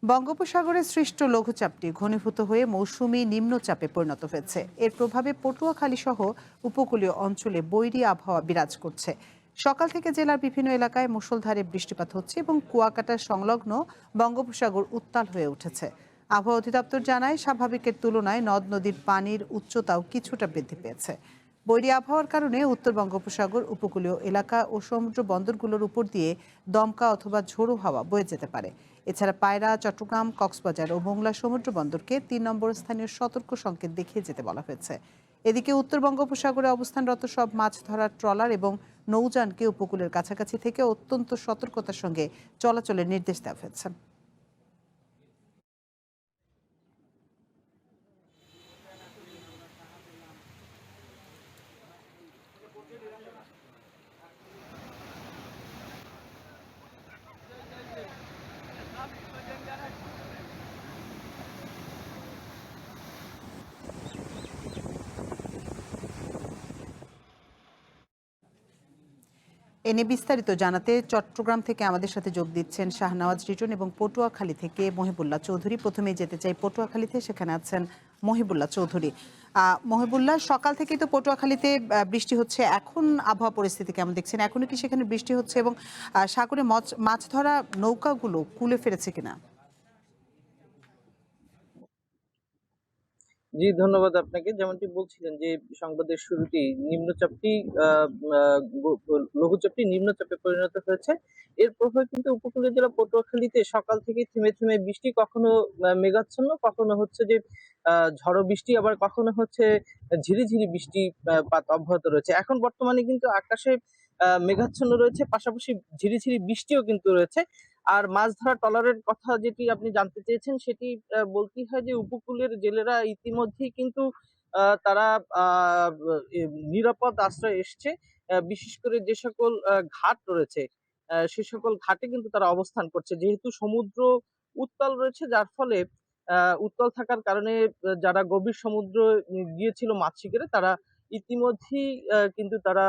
বঙ্গোপসাগরে সৃষ্ট লঘুচাপটি ঘনীভূত হয়ে মৌসুমী নিম্নচাপে পরিণত হয়েছে। এর প্রভাবে পটুয়াখালী সহ উপকূলীয় অঞ্চলে বৈরী আবহাওয়া বিরাজ করছে। সকাল থেকে জেলার বিভিন্ন এলাকায় মুষলধারে বৃষ্টিপাত হচ্ছে এবং কুয়াকাটা সংলগ্ন বঙ্গোপসাগর উত্তাল হয়ে উঠেছে। আবহাওয়া অধিদপ্তর জানায়, স্বাভাবিকের তুলনায় নদ নদীর পানির উচ্চতাও কিছুটা বৃদ্ধি পেয়েছে। বৈরী আবহাওয়ার কারণে উত্তর বঙ্গোপসাগর উপকূলীয় এলাকা ও সমুদ্র বন্দরগুলোর উপর দিয়ে দমকা অথবা ঝোড়ো হাওয়া বয়ে যেতে পারে। এছাড়া পায়রা, চট্টগ্রাম, কক্সবাজার ও মোংলা সমুদ্র বন্দরকে ৩ নম্বর স্থানীয় সতর্ক সংকেত দেখিয়ে যেতে বলা হয়েছে। এদিকে উত্তর বঙ্গোপসাগরে অবস্থানরত সব মাছ ধরার ট্রলার এবং নৌযানকে উপকূলের কাছাকাছি থেকে অত্যন্ত সতর্কতার সঙ্গে চলাচলের নির্দেশ দেওয়া হয়েছে। এ নিয়ে বিস্তারিত জানাতে চট্টগ্রাম থেকে আমাদের সাথে যোগ দিচ্ছেন শাহনওয়াজ রিটন এবং পটুয়াখালী থেকে মহিবুল্লাহ চৌধুরী। প্রথমেই যেতে চাই পটুয়াখালীতে, সেখানে আছেন মহিবুল্লাহ চৌধুরী। মহিবুল্লাহ, সকাল থেকেই তো পটুয়াখালীতে বৃষ্টি হচ্ছে, এখন আবহাওয়া পরিস্থিতি কেমন দেখছেন? এখনো কি সেখানে বৃষ্টি হচ্ছে এবং সাগরে মাছ ধরা নৌকাগুলো কূলে ফিরেছে কিনা? জি, ধন্যবাদ আপনাকে। যেমনটি বলছিলেন যে সংবাদের শুরুতেই নিম্নচাপটি আহ, আহ, লঘুচাপটি নিম্নচাপে পরিণত হয়েছে। এর প্রভাবে কিন্তু উপকূলীয় জেলা পটুয়াখালীতে সকাল থেকে থেমে থেমে বৃষ্টি, কখনো মেঘাচ্ছন্ন, কখনো হচ্ছে যে ঝড়ো বৃষ্টি, আবার কখনো হচ্ছে ঝিরিঝিরি বৃষ্টি পাত অব্যাহত রয়েছে। এখন বর্তমানে কিন্তু আকাশে মেঘাচ্ছন্ন রয়েছে, পাশাপাশি ঝিরিঝিরি বৃষ্টিও কিন্তু রয়েছে। আর মাছ ধরা ট্রলারের কথা যেটি আপনি জানতে চেয়েছেন, সেটি বলতেই হয় যে উপকূলের জেলেরা ইতিমধ্যেই কিন্তু তারা আহ, এ, নিরাপদ আশ্রয়ে এসছে। বিশেষ করে যে সকল ঘাট রয়েছে, সে সকল ঘাটে কিন্তু তারা অবস্থান করছে, যেহেতু সমুদ্র উত্তাল রয়েছে, যার ফলে উত্তাল থাকার কারণে যারা গভীর সমুদ্র গিয়েছিল মাছ শিকারে, তারা ইতিমধ্যেই কিন্তু তারা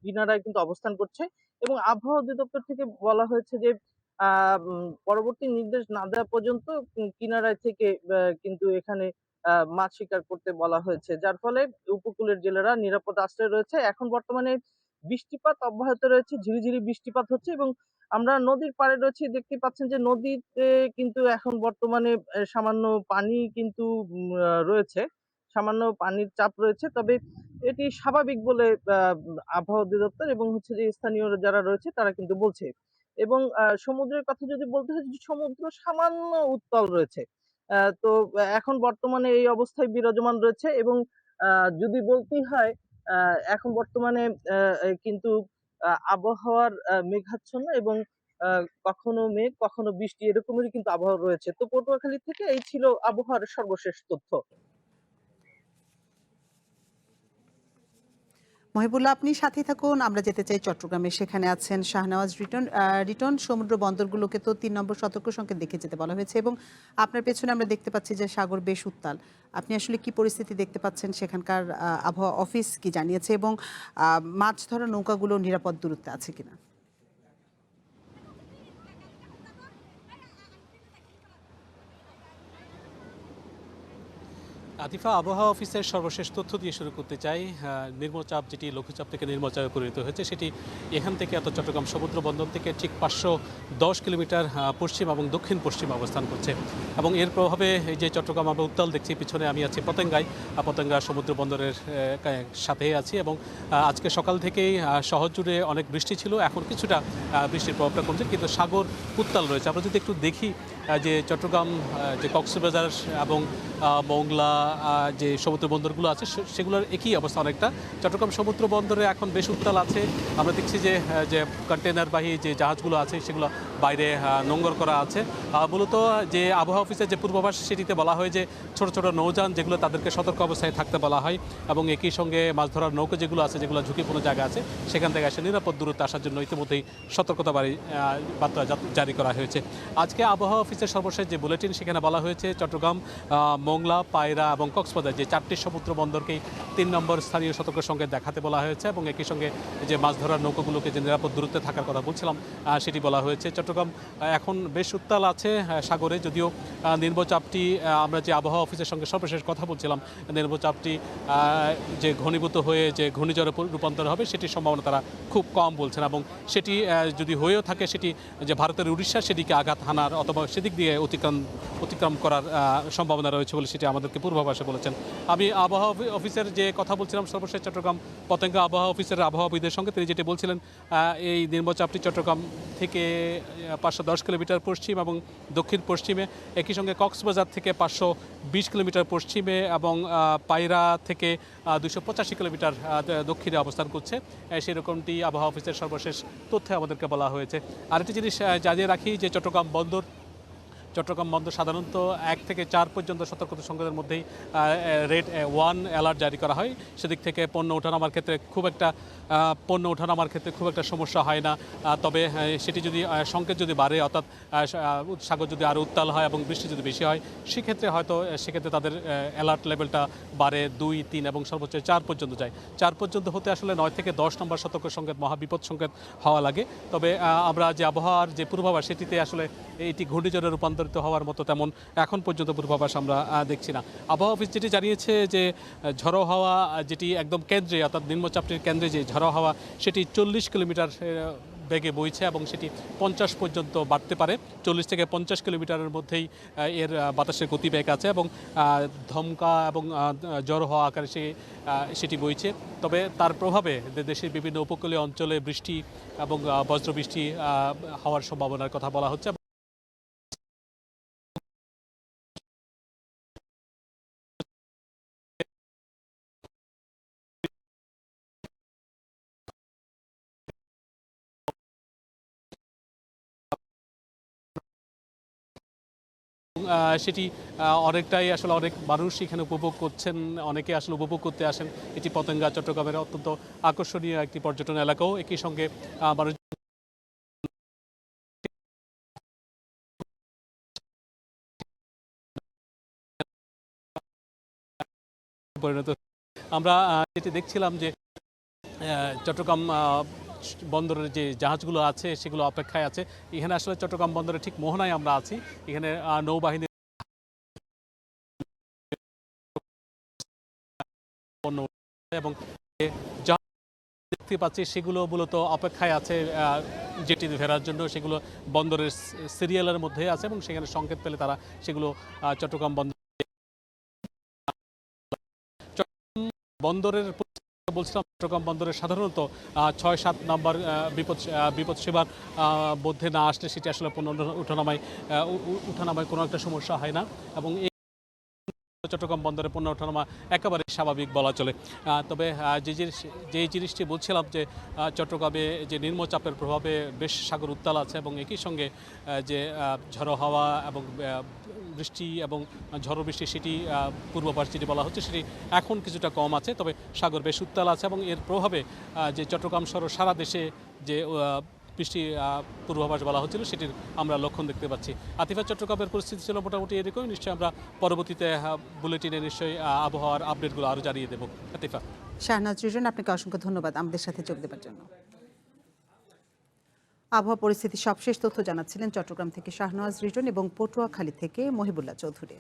কিনারায় কিন্তু অবস্থান করছে। এবং আবহাওয়া অধিদপ্তর থেকে বলা হয়েছে যে পরবর্তী নির্দেশ না দেওয়া পর্যন্ত কিনারায় থেকে কিন্তু এখানে মাছ শিকার করতে বলা হয়েছে, যার ফলে উপকূলের জেলেরা নিরাপদ আশ্রয়ে রয়েছে। এখন বর্তমানে বৃষ্টিপাত অব্যাহত রয়েছে, ঝিরিঝিরি বৃষ্টিপাত হচ্ছে। এবং আমরা নদীর পাড়ে রয়েছি, দেখতে পাচ্ছেন যে নদীতে কিন্তু এখন বর্তমানে সামান্য পানি কিন্তু রয়েছে, সামান্য পানির চাপ রয়েছে। তবে এটি স্বাভাবিক বলে আবহাওয়া অধিদপ্তর এবং হচ্ছে যে স্থানীয় যারা রয়েছে তারা কিন্তু বলছে। এবং সমুদ্রের কথা যদি বলতে হয়, যে সমুদ্র সামান্য উত্তাল রয়েছে। তো এখন বর্তমানে এই অবস্থায় বিরাজমান রয়েছে। এবং যদি বলতেই হয়, এখন বর্তমানে কিন্তু আবহাওয়ার মেঘাচ্ছন্ন এবং কখনো মেঘ কখনো বৃষ্টি এরকমেরই কিন্তু আবহাওয়া রয়েছে। তো পটুয়াখালী থেকে এই ছিল আবহাওয়ার সর্বশেষ তথ্য। মহিবুল্লাহ, আপনি সাথে থাকুন, আমরা যেতে চাই চট্টগ্রামে। সেখানে আছেন শাহনওয়াজ রিটন। রিটন, সমুদ্র বন্দরগুলোকে তো ৩ নম্বর সতর্ক সংকেত দেখে যেতে বলা হয়েছে এবং আপনার পেছনে আমরা দেখতে পাচ্ছি যে সাগর বেশ উত্তাল। আপনি আসলে কি পরিস্থিতি দেখতে পাচ্ছেন? সেখানকার আবহাওয়া অফিস কি জানিয়েছে এবং মাছ ধরা নৌকাগুলো নিরাপদ দূরত্বে আছে কিনা? আতিফা, আবহাওয়া অফিসের সর্বশেষ তথ্য দিয়ে শুরু করতে চাই। নিম্নচাপ, যেটি লঘুচাপ থেকে নিম্নচাপে পরিণত হয়েছে, সেটি এখান থেকে অর্থাৎ চট্টগ্রাম সমুদ্র বন্দর থেকে ঠিক ৫১০ কিলোমিটার পশ্চিম এবং দক্ষিণ পশ্চিম অবস্থান করছে। এবং এর প্রভাবে এই যে চট্টগ্রাম আমরা উত্তাল দেখছি, পিছনে আমি আছি পতেঙ্গায়, পতেঙ্গা সমুদ্র বন্দরের সাথে আছি। এবং আজকে সকাল থেকেই শহর জুড়ে অনেক বৃষ্টি ছিল, এখন কিছুটা বৃষ্টির প্রভাবটা কমছে, কিন্তু সাগর উত্তাল রয়েছে। আমরা যদি একটু দেখি যে চট্টগ্রাম, যে কক্সবাজার এবং মোংলা যে সমুদ্র বন্দরগুলো আছে, সেগুলোর একই অবস্থা অনেকটা। চট্টগ্রাম সমুদ্র বন্দরে এখন বেশ উত্তাল আছে। আমরা দেখছি যে যে কন্টেনারবাহী যে জাহাজগুলো আছে, সেগুলো বাইরে নোঙর করা আছে। মূলত যে আবহাওয়া অফিসের যে পূর্বাভাস, সেটিতে বলা হয় যে ছোট ছোট নৌযান যেগুলো, তাদেরকে সতর্ক অবস্থায় থাকতে বলা হয়। এবং একই সঙ্গে মাছ ধরার নৌকা যেগুলো আছে, যেগুলো ঝুঁকিপূর্ণ জায়গা আছে, সেখান থেকে এসে নিরাপদ দূরত্বে আসার জন্য ইতিমধ্যেই সতর্কতা বার্তা জারি করা হয়েছে। আজকে আবহাওয়া অফিসের সর্বশেষ যে বুলেটিন, সেখানে বলা হয়েছে চট্টগ্রাম, মোংলা, পায়রা এবং কক্সবাজার যে 4টি সমুদ্র বন্দরকেই 3 নম্বর স্থানীয় সতর্ক সংকেত দেখাতে বলা হয়েছে এবং একই সঙ্গে যে মাছ ধরার নৌকাগুলোকে যে নিরাপদ দূরত্বে থাকার কথা বলছিলাম সেটি বলা হয়েছে। চট্টগ্রাম এখন বেশ উত্তাল আছে সাগরে, যদিও নিম্নচাপটি আমরা যে আবহাওয়া অফিসের সঙ্গে সর্বশেষ কথা বলছিলাম, নিম্নচাপটি যে ঘনীভূত হয়ে যে ঘূর্ণিঝড়ে রূপান্তর হবে সেটির সম্ভাবনা তারা খুব কম বলছেন এবং সেটি যদি হয়েও থাকে সেটি যে ভারতের উড়িষ্যা সেদিকে আঘাত হানার অথবা সেদিক দিয়ে অতিক্রম করার সম্ভাবনা রয়েছে বলে সেটি আমাদেরকে পূর্বাভাসে বলেছেন। আমি আবহাওয়া অফিসের যে কথা বলছিলাম সর্বশেষ চট্টগ্রাম পতেঙ্গা আবহাওয়া অফিসের আবহাওয়াবিদের সঙ্গে, তিনি যেটি বলছিলেন এই নিম্নচাপটি চট্টগ্রাম থেকে 510 কিলোমিটার পশ্চিম এবং দক্ষিণ পশ্চিমে, একই সঙ্গে কক্সবাজার থেকে 520 কিলোমিটার পশ্চিমে এবং পায়রা থেকে 285 কিলোমিটার দক্ষিণে অবস্থান করছে, সেরকমটি আবহাওয়া অফিসের সর্বশেষ তথ্যে আমাদেরকে বলা হয়েছে। আরেকটি জিনিস জানিয়ে রাখি যে চট্টগ্রাম বন্দর সাধারণত 1 থেকে 4 পর্যন্ত সতর্কতা সংকেতের মধ্যেই রেড 1 অ্যালার্ট জারি করা হয়। সেদিক থেকে পণ্য ওঠানামার ক্ষেত্রে খুব একটা সমস্যা হয় না। তবে সেটি যদি সংকেত যদি বাড়ে, অর্থাৎ সাগর যদি আরও উত্তাল হয় এবং বৃষ্টি যদি বেশি হয়, সেক্ষেত্রে তাদের অ্যালার্ট লেভেলটা বাড়ে 2, 3 এবং সর্বোচ্চ 4 পর্যন্ত যায়। 4 পর্যন্ত হতে আসলে 9 থেকে 10 নম্বর সতর্ক সংকেত মহাবিপদ সংকেত হওয়া লাগে। তবে আমরা যে আবহাওয়ার যে পূর্বাভাস সেটিতে আসলে এটি ঘূর্ণিঝড়ে রূপান্তরিত হওয়ার মতো তেমন এখন পর্যন্ত পূর্বাভাস আমরা দেখছি না। আবহাওয়া অফিস যেটি জানিয়েছে যে ঝড়ো হাওয়া যেটি একদম কেন্দ্রে, অর্থাৎ নিম্নচাপটির কেন্দ্রে যে ঝড়ো হাওয়া সেটি 40 কিলোমিটার বেগে বইছে এবং সেটি 50 পর্যন্ত বাড়তে পারে। 40 থেকে 50 কিলোমিটারের মধ্যেই এর বাতাসের গতিবেগ আছে এবং ধমকা এবং ঝড়ো হওয়া আকারে সেটি বইছে। তবে তার প্রভাবে দেশের বিভিন্ন উপকূলীয় অঞ্চলে বৃষ্টি এবং বজ্রবৃষ্টি হওয়ার সম্ভাবনার কথা বলা হচ্ছে। সেটি অনেকটাই আসলে অনেক মানুষ এখানে উপভোগ করছেন, অনেকে আসলে উপভোগ করতে আসেন। এটি পতেঙ্গা চট্টগ্রামের অত্যন্ত আকর্ষণীয় একটি পর্যটন এলাকাও। একই সঙ্গে মানুষ পরিণত। আমরা যেটি দেখছিলাম যে চট্টগ্রাম বন্দরের যে জাহাজগুলো আছে সেগুলো অপেক্ষায় আছে। এখানে আসলে চট্টগ্রাম বন্দরে ঠিক মোহনায় আমরা আছি। এখানে নৌবাহিনী এবং দেখতে পাচ্ছি সেগুলো মূলত অপেক্ষায় আছে জেটিতে ফেরার জন্য। সেগুলো বন্দরের সিরিয়ালের মধ্যে আছে এবং সেখানে সংকেত পেলে তারা সেগুলো চট্টগ্রাম বন্দরের বলছিলাম। চট্টগ্রাম বন্দরে সাধারণত 6-7 নম্বর বিপদ সেবার মধ্যে না আসলে সেটি আসলে উঠানামায় কোনো একটা সমস্যা হয় না এবং চট্টগ্রাম বন্দরে পণ্য ওঠানামা একেবারে স্বাভাবিক বলা চলে। তবে যে জিনিসটি বলছিলাম যে চট্টগ্রামে যে নিম্নচাপের প্রভাবে বেশ সাগর উত্তাল আছে এবং একই সঙ্গে যে ঝড়ো হাওয়া এবং বৃষ্টি এবং ঝড়ো বৃষ্টি সেটি পূর্বাভাস যেটি বলা হচ্ছে সেটি এখন কিছুটা কম আছে। তবে সাগর বেশ উত্তাল আছে এবং এর প্রভাবে যে চট্টগ্রাম সহ সারা দেশে যে বৃষ্টি পূর্বাভাস বলা হচ্ছিল সেটির আমরা লক্ষণ দেখতে পাচ্ছি। আতিফা, চট্টগ্রামের পরিস্থিতি ছিল মোটামুটি এরকমই। নিশ্চয়ই আমরা পরবর্তীতে বুলেটিনে নিশ্চয়ই আবহাওয়ার আপডেটগুলো আরও জানিয়ে দেবো। আতিফা। শাহনাজ রিজন, আপনাকে অসংখ্য ধন্যবাদ আমাদের সাথে যোগ দেওয়ার জন্য। আবহাওয়া পরিস্থিতি সবশেষ তথ্য জানাচ্ছিলেন চট্টগ্রাম থেকে শাহনওয়াজ রিজন এবং পটুয়াখালী থেকে মহিবুল্লাহ চৌধুরী।